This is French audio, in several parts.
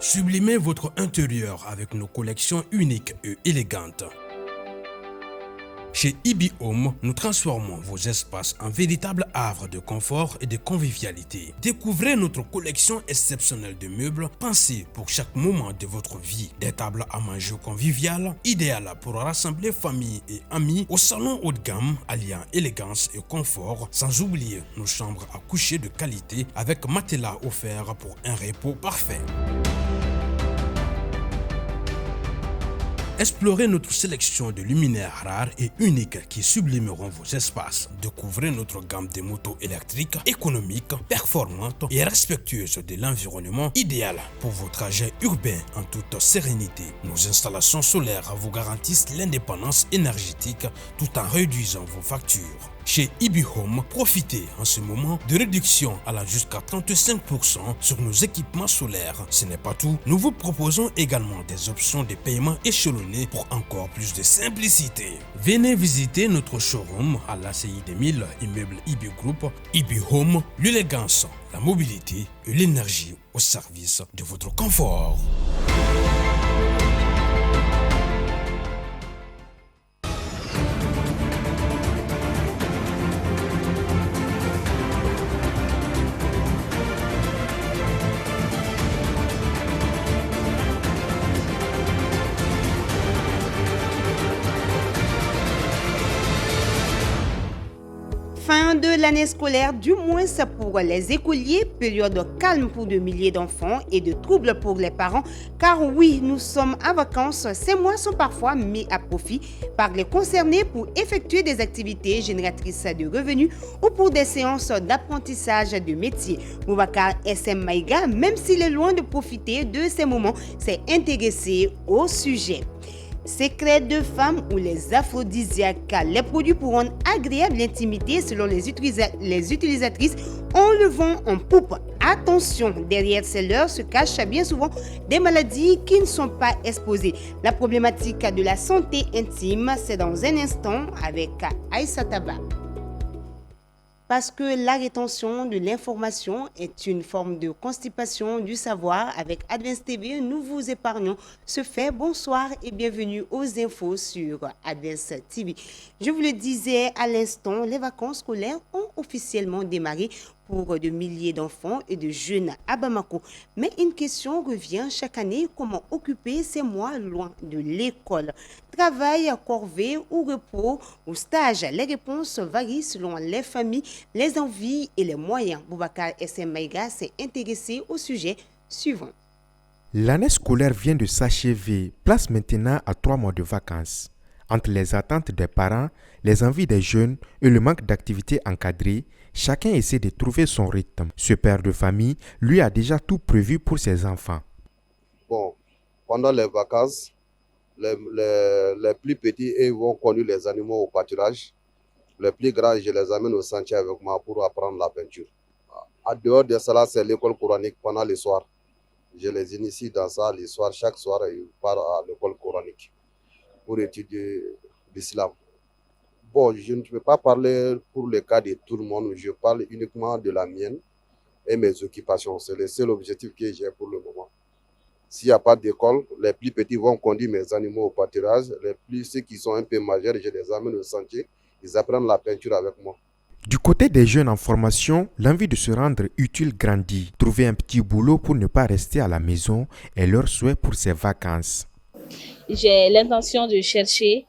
Sublimez votre intérieur avec nos collections uniques et élégantes. Chez Ibi Home, nous transformons vos espaces en véritables havres de confort et de convivialité. Découvrez notre collection exceptionnelle de meubles pensés pour chaque moment de votre vie. Des tables à manger conviviales, idéales pour rassembler famille et amis, au salon haut de gamme alliant élégance et confort, sans oublier nos chambres à coucher de qualité avec matelas offerts pour un repos parfait. Explorez notre sélection de luminaires rares et uniques qui sublimeront vos espaces. Découvrez notre gamme de motos électriques, économiques, performantes et respectueuses de l'environnement, idéales pour vos trajets urbains en toute sérénité. Nos installations solaires vous garantissent l'indépendance énergétique tout en réduisant vos factures. Chez Ibi Home, profitez en ce moment de réductions allant jusqu'à 35% sur nos équipements solaires. Ce n'est pas tout, nous vous proposons également des options de paiement échelonnées pour encore plus de simplicité. Venez visiter notre showroom à l'ACI 2000, immeuble Ibi Group. Ibi Home, l'élégance, la mobilité et l'énergie au service de votre confort. Fin de l'année scolaire, du moins pour les écoliers, période calme pour de milliers d'enfants et de troubles pour les parents, car oui, nous sommes en vacances, ces mois sont parfois mis à profit par les concernés pour effectuer des activités génératrices de revenus ou pour des séances d'apprentissage de métier. Boubacar SM Maïga, même s'il est loin de profiter de ces moments, s'est intéressé au sujet. Secrets de femmes ou les aphrodisiaques, les produits pour rendre agréable l'intimité selon les utilisatrices, on le vend en poupe. Attention, derrière ces leurres se cachent bien souvent des maladies qui ne sont pas exposées. La problématique de la santé intime, c'est dans un instant avec Aïssa Taba. Parce que la rétention de l'information est une forme de constipation du savoir, avec Advance TV, nous vous épargnons ce fait. Bonsoir et bienvenue aux infos sur Advance TV. Je vous le disais à l'instant, les vacances scolaires ont officiellement démarré pour de milliers d'enfants et de jeunes à Bamako. Mais une question revient chaque année, comment occuper ces mois loin de l'école? Travail, corvée ou repos ou stage? Les réponses varient selon les familles, les envies et les moyens. Boubacar SM Maïga s'est intéressé au sujet suivant. L'année scolaire vient de s'achever. Place maintenant à 3 mois de vacances. Entre les attentes des parents, les envies des jeunes et le manque d'activités encadrées, chacun essaie de trouver son rythme. Ce père de famille, lui, a déjà tout prévu pour ses enfants. Bon, pendant les vacances, les plus petits ils vont conduire les animaux au pâturage. Les plus grands, je les amène au sentier avec moi pour apprendre la peinture. En dehors de cela, c'est l'école coranique pendant le soir. Je les initie dans ça le soir. Chaque soir, ils partent à l'école coranique pour étudier l'islam. Bon, je ne peux pas parler pour le cas de tout le monde. Je parle uniquement de la mienne et mes occupations. C'est le seul objectif que j'ai pour le moment. S'il n'y a pas d'école, les plus petits vont conduire mes animaux au pâturage. Ceux qui sont un peu majeurs, je les amène au sentier. Ils apprennent la peinture avec moi. Du côté des jeunes en formation, l'envie de se rendre utile grandit. Trouver un petit boulot pour ne pas rester à la maison est leur souhait pour ces vacances. J'ai l'intention de chercher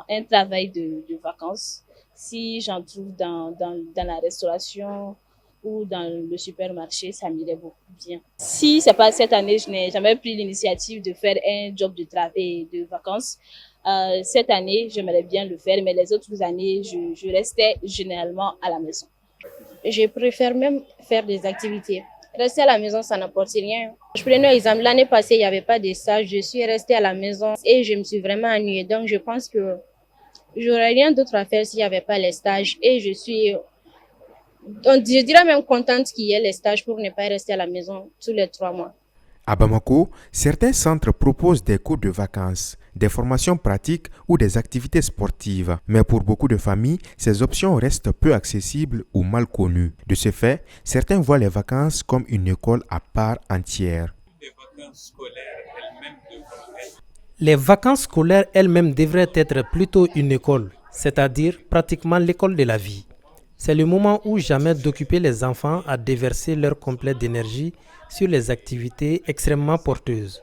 un travail de vacances. Si j'en trouve dans la restauration ou dans le supermarché, ça m'irait beaucoup bien. Si c'est pas cette année, je n'ai jamais pris l'initiative de faire un job de travail de vacances. Cette année, j'aimerais bien le faire, mais les autres années, je restais généralement à la maison. Je préfère même faire des activités. Rester à la maison, ça n'apporte rien. Je prenais un exemple. L'année passée, il n'y avait pas de stage. Je suis restée à la maison et je me suis vraiment ennuyée. Donc, je pense que j'aurais rien d'autre à faire s'il n'y avait pas les stages. Et je dirais même contente qu'il y ait les stages pour ne pas rester à la maison tous les 3 mois. À Bamako, certains centres proposent des cours de vacances, des formations pratiques ou des activités sportives. Mais pour beaucoup de familles, ces options restent peu accessibles ou mal connues. De ce fait, certains voient les vacances comme une école à part entière. Les vacances scolaires elles-mêmes devraient être plutôt une école, c'est-à-dire pratiquement l'école de la vie. C'est le moment ou jamais d'occuper les enfants à déverser leur complet d'énergie sur les activités extrêmement porteuses.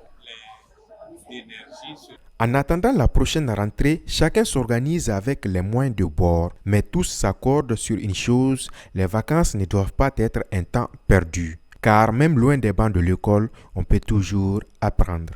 En attendant la prochaine rentrée, chacun s'organise avec les moyens de bord, mais tous s'accordent sur une chose, les vacances ne doivent pas être un temps perdu, car même loin des bancs de l'école, on peut toujours apprendre.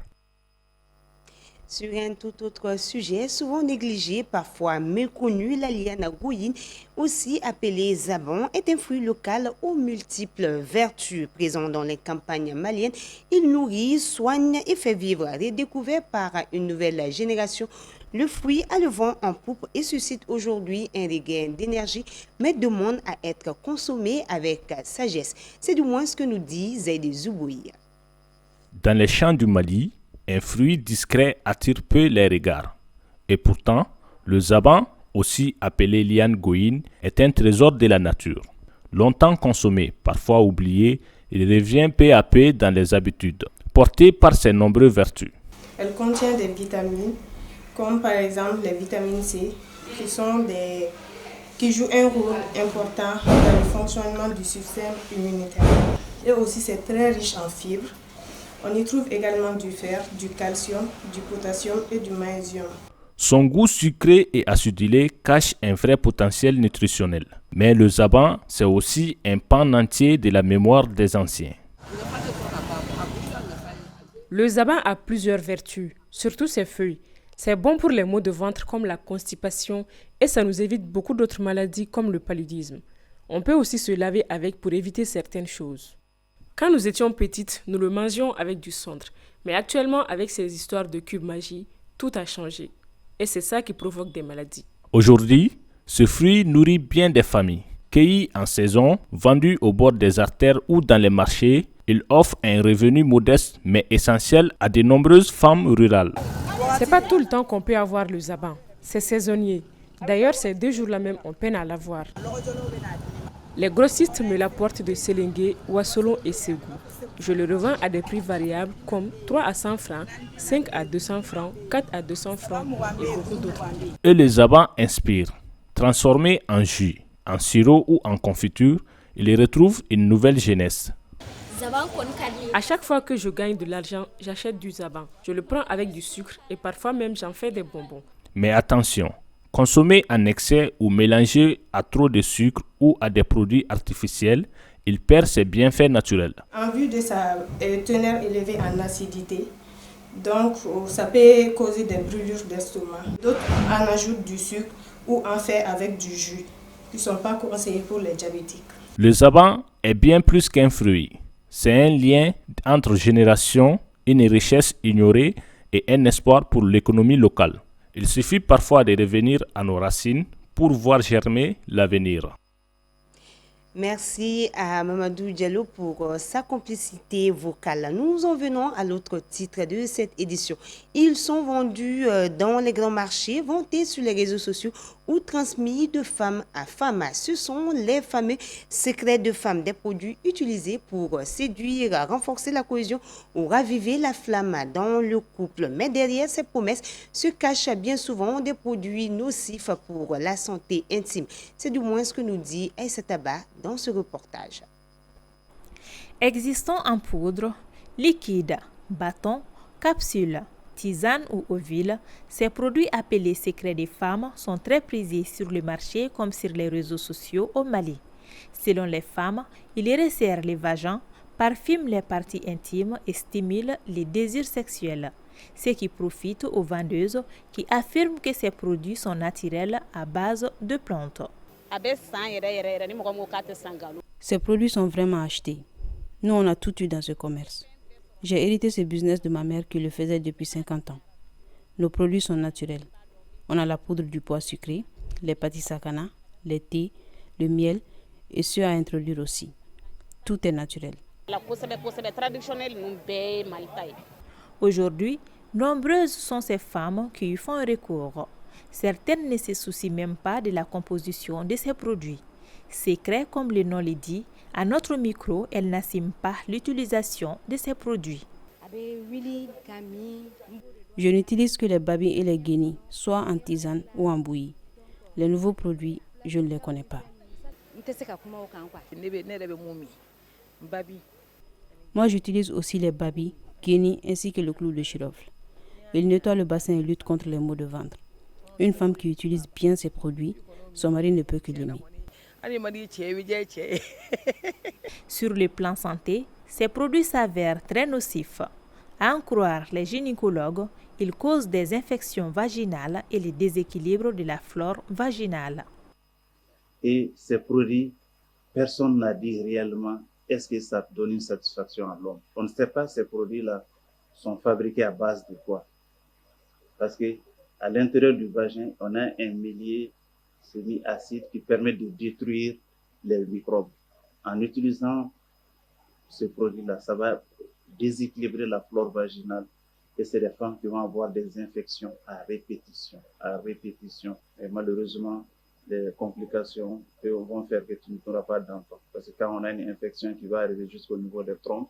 Sur un tout autre sujet, souvent négligé, parfois méconnu, la liane goyine, aussi appelée zabon, est un fruit local aux multiples vertus. Présent dans les campagnes maliennes, il nourrit, soigne et fait vivre. Redécouvert par une nouvelle génération, le fruit a le vent en poupe et suscite aujourd'hui un regain d'énergie, mais demande à être consommé avec sagesse. C'est du moins ce que nous dit Zaïd Zouboui. Dans les champs du Mali, un fruit discret attire peu les regards. Et pourtant, le zaban, aussi appelé liane goyine, est un trésor de la nature. Longtemps consommé, parfois oublié, il revient peu à peu dans les habitudes, porté par ses nombreuses vertus. Elle contient des vitamines, comme par exemple les vitamines C, qui jouent un rôle important dans le fonctionnement du système immunitaire. Et aussi, c'est très riche en fibres. On y trouve également du fer, du calcium, du potassium et du magnésium. Son goût sucré et acidulé cache un vrai potentiel nutritionnel. Mais le zaban, c'est aussi un pan entier de la mémoire des anciens. Le zaban a plusieurs vertus, surtout ses feuilles. C'est bon pour les maux de ventre comme la constipation et ça nous évite beaucoup d'autres maladies comme le paludisme. On peut aussi se laver avec pour éviter certaines choses. Quand nous étions petites, nous le mangions avec du cendre. Mais actuellement, avec ces histoires de cubes magie, tout a changé. Et c'est ça qui provoque des maladies. Aujourd'hui, ce fruit nourrit bien des familles. Cueilli en saison, vendu au bord des artères ou dans les marchés, il offre un revenu modeste mais essentiel à de nombreuses femmes rurales. C'est pas tout le temps qu'on peut avoir le zaban. C'est saisonnier. D'ailleurs, ces 2 jours-là même, on peine à l'avoir. Les grossistes me l'apportent de Sélingué, Ouassolon et Ségou. Je le revends à des prix variables comme 3 à 100 francs, 5 à 200 francs, 4 à 200 francs et beaucoup d'autres. Et le zaban inspire. Transformé en jus, en sirop ou en confiture, il y retrouve une nouvelle jeunesse. À chaque fois que je gagne de l'argent, j'achète du zaban. Je le prends avec du sucre et parfois même j'en fais des bonbons. Mais attention, consommer en excès ou mélanger à trop de sucre ou à des produits artificiels, il perd ses bienfaits naturels. En vue de sa teneur élevée en acidité, donc ça peut causer des brûlures d'estomac. D'autres en ajoutent du sucre ou en fait avec du jus, qui ne sont pas conseillés pour les diabétiques. Le zaban est bien plus qu'un fruit. C'est un lien entre générations, une richesse ignorée et un espoir pour l'économie locale. Il suffit parfois de revenir à nos racines pour voir germer l'avenir. Merci à Mamadou Diallo pour sa complicité vocale. Nous en venons à l'autre titre de cette édition. Ils sont vendus dans les grands marchés, vantés sur les réseaux sociaux ou transmis de femme à femme. Ce sont les fameux secrets de femmes, des produits utilisés pour séduire, renforcer la cohésion ou raviver la flamme dans le couple. Mais derrière ces promesses se cachent bien souvent des produits nocifs pour la santé intime. C'est du moins ce que nous dit Aïssa Taba dans ce reportage. Existant en poudre, liquide, bâton, capsule, tisane ou ovule, ces produits appelés secrets des femmes sont très prisés sur le marché comme sur les réseaux sociaux au Mali. Selon les femmes, ils resserrent les vagins, parfument les parties intimes et stimulent les désirs sexuels. Ce qui profite aux vendeuses qui affirment que ces produits sont naturels à base de plantes. Ces produits sont vraiment achetés. Nous, on a tout eu dans ce commerce. J'ai hérité ce business de ma mère qui le faisait depuis 50 ans. Nos produits sont naturels. On a la poudre du pois sucré, les pâtis sakana, les thés, le miel et ceux à introduire aussi. Tout est naturel. Aujourd'hui, nombreuses sont ces femmes qui y font recours. Certaines ne se soucient même pas de la composition de ces produits. Secret, comme le nom le dit, à notre micro, elles n'assument pas l'utilisation de ces produits. Je n'utilise que les babi et les guénis, soit en tisane ou en bouillie. Les nouveaux produits, je ne les connais pas. Moi, j'utilise aussi les babi, guénis ainsi que le clou de girofle. Il nettoie le bassin et lutte contre les maux de ventre. Une femme qui utilise bien ces produits, son mari ne peut que l'aimer. Sur le plan santé, ces produits s'avèrent très nocifs. À en croire les gynécologues, ils causent des infections vaginales et les déséquilibres de la flore vaginale. Et ces produits, personne n'a dit réellement est-ce que ça donne une satisfaction à l'homme. On ne sait pas ces produits-là sont fabriqués à base de quoi. Parce qu'à l'intérieur du vagin, on a un milieu semi-acide qui permet de détruire les microbes. En utilisant ce produit-là, ça va déséquilibrer la flore vaginale et c'est des femmes qui vont avoir des infections à répétition. Et malheureusement, les complications vont faire que tu n'auras pas d'enfant. Parce que quand on a une infection qui va arriver jusqu'au niveau des trompes,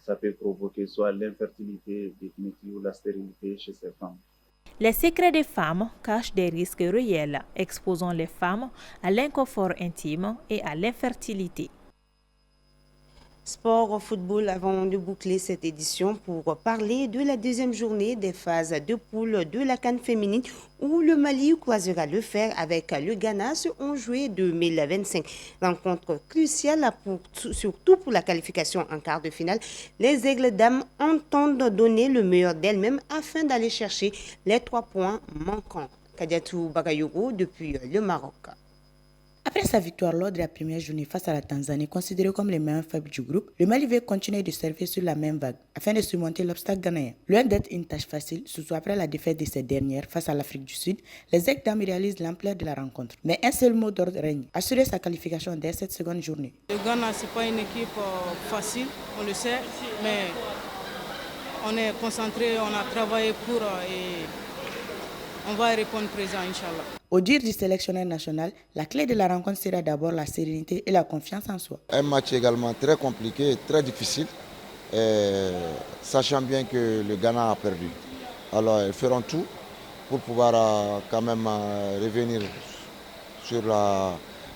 ça peut provoquer soit l'infertilité définitive ou la stérilité chez ces femmes. Les secrets des femmes cachent des risques réels, exposant les femmes à l'inconfort intime et à l'infertilité. Sport au football avant de boucler cette édition pour parler de la deuxième journée des phases de poule de la CAN féminine où le Mali croisera le fer avec le Ghana ce 11 juillet 2025. Rencontre cruciale surtout pour la qualification en quart de finale. Les Aigles Dames entendent donner le meilleur d'elles-mêmes afin d'aller chercher les 3 points manquants. Kadiatou Bagayoko depuis le Maroc. Après sa victoire lors de la première journée face à la Tanzanie, considérée comme les meilleurs faibles du groupe, le Mali veut continuer de surfer sur la même vague afin de surmonter l'obstacle ghanéen. Loin d'être une tâche facile, surtout après la défaite de ces dernières face à l'Afrique du Sud, les Aigles Dames réalisent l'ampleur de la rencontre. Mais un seul mot d'ordre règne, assurer sa qualification dès cette seconde journée. Le Ghana, ce n'est pas une équipe facile, on le sait, mais on est concentré, on a travaillé pour et on va répondre présent, Inch'Allah. Au dire du sélectionneur national, la clé de la rencontre sera d'abord la sérénité et la confiance en soi. Un match également très compliqué, très difficile, sachant bien que le Ghana a perdu. Alors ils feront tout pour pouvoir quand même revenir sur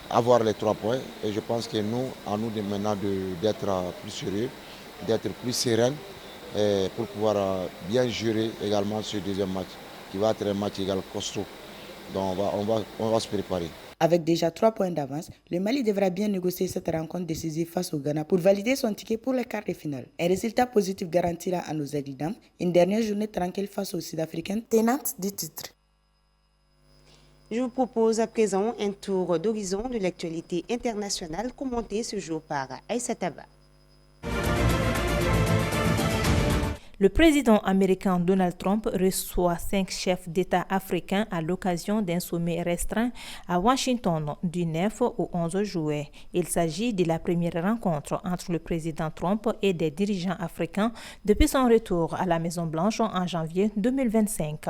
avoir les 3 points. Et je pense que nous, à nous maintenant d'être plus sérieux, d'être plus serein pour pouvoir bien gérer également ce deuxième match, qui va être un match égal costaud. Donc on va se préparer. Avec déjà 3 points d'avance, le Mali devra bien négocier cette rencontre décisive face au Ghana pour valider son ticket pour les quarts de finale. Un résultat positif garantira à nos Aigles Dames une dernière journée tranquille face aux Sud-Africaines tenantes du titre. Je vous propose à présent un tour d'horizon de l'actualité internationale commenté ce jour par Aïssa Taba. Le président américain Donald Trump reçoit 5 chefs d'État africains à l'occasion d'un sommet restreint à Washington du 9 au 11 juillet. Il s'agit de la première rencontre entre le président Trump et des dirigeants africains depuis son retour à la Maison-Blanche en janvier 2025.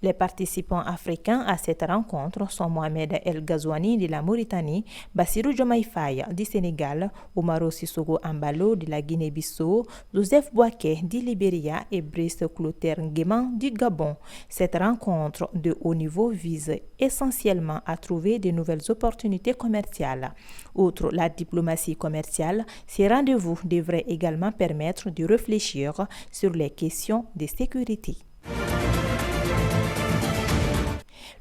Les participants africains à cette rencontre sont Mohamed El Ghazouani de la Mauritanie, Bassirou Diomaye Faye du Sénégal, Oumaro Sissoko Embalo de la Guinée-Bissau, Joseph Boaké du Libéria et Brice Clotaire Nguema du Gabon. Cette rencontre de haut niveau vise essentiellement à trouver de nouvelles opportunités commerciales. Outre la diplomatie commerciale, ces rendez-vous devraient également permettre de réfléchir sur les questions de sécurité.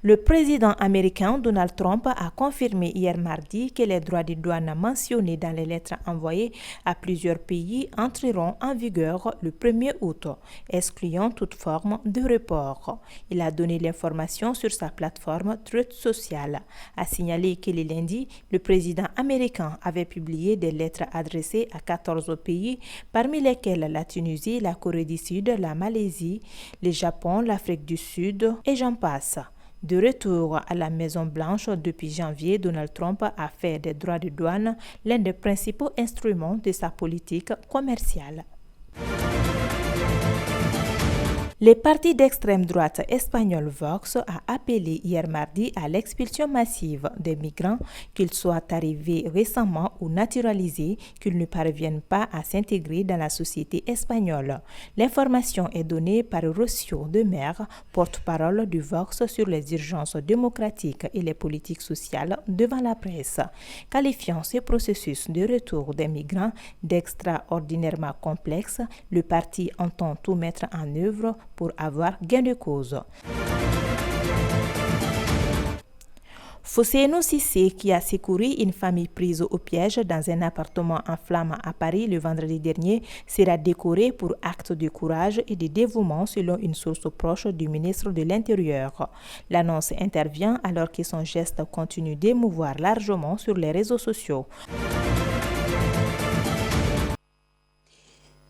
Le président américain Donald Trump a confirmé hier mardi que les droits de douane mentionnés dans les lettres envoyées à plusieurs pays entreront en vigueur le 1er août, excluant toute forme de report. Il a donné l'information sur sa plateforme Truth Social, a signalé que le lundi, le président américain avait publié des lettres adressées à 14 pays, parmi lesquels la Tunisie, la Corée du Sud, la Malaisie, le Japon, l'Afrique du Sud et j'en passe. De retour à la Maison-Blanche depuis janvier, Donald Trump a fait des droits de douane l'un des principaux instruments de sa politique commerciale. Le parti d'extrême droite espagnol Vox a appelé hier mardi à l'expulsion massive des migrants, qu'ils soient arrivés récemment ou naturalisés, qu'ils ne parviennent pas à s'intégrer dans la société espagnole. L'information est donnée par Rocío de Mer, porte-parole du Vox sur les urgences démocratiques et les politiques sociales devant la presse, qualifiant ce processus de retour des migrants d'extraordinairement complexe. Le parti entend tout mettre en œuvre pour avoir gain de cause. Fosseynou Cissé, qui a secouru une famille prise au piège dans un appartement en flammes à Paris le vendredi dernier, sera décoré pour acte de courage et de dévouement selon une source proche du ministre de l'Intérieur. L'annonce intervient alors que son geste continue d'émouvoir largement sur les réseaux sociaux.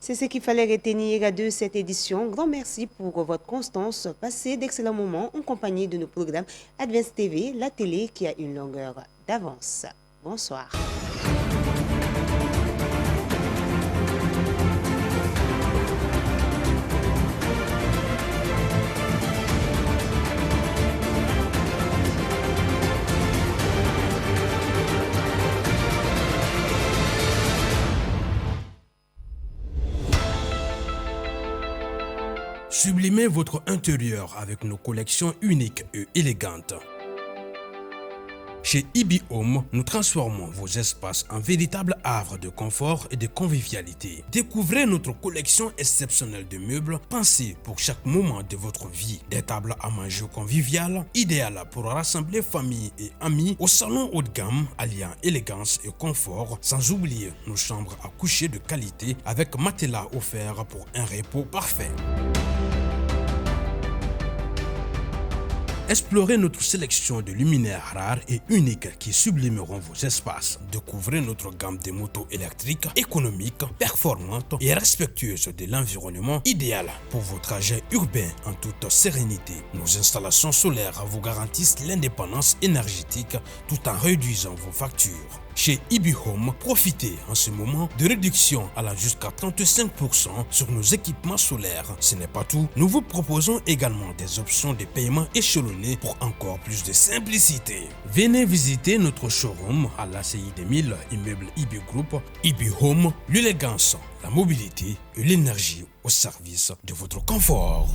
C'est ce qu'il fallait retenir de cette édition. Grand merci pour votre constance. Passez d'excellents moments en compagnie de nos programmes Advance TV, la télé qui a une longueur d'avance. Bonsoir. Sublimez votre intérieur avec nos collections uniques et élégantes. Chez Ibi Home, nous transformons vos espaces en véritables havres de confort et de convivialité. Découvrez notre collection exceptionnelle de meubles pensés pour chaque moment de votre vie. Des tables à manger conviviales, idéales pour rassembler famille et amis, au salon haut de gamme, alliant élégance et confort, sans oublier nos chambres à coucher de qualité avec matelas offerts pour un repos parfait. Explorez notre sélection de luminaires rares et uniques qui sublimeront vos espaces. Découvrez notre gamme de motos électriques, économiques, performantes et respectueuses de l'environnement, idéales pour vos trajets urbains en toute sérénité. Nos installations solaires vous garantissent l'indépendance énergétique tout en réduisant vos factures. Chez Ibi Home, profitez en ce moment de réductions allant jusqu'à 35% sur nos équipements solaires. Ce n'est pas tout, nous vous proposons également des options de paiement échelonné pour encore plus de simplicité. Venez visiter notre showroom à l'ACI 2000, immeuble Ibi Group. Ibi Home, l'élégance, la mobilité et l'énergie au service de votre confort.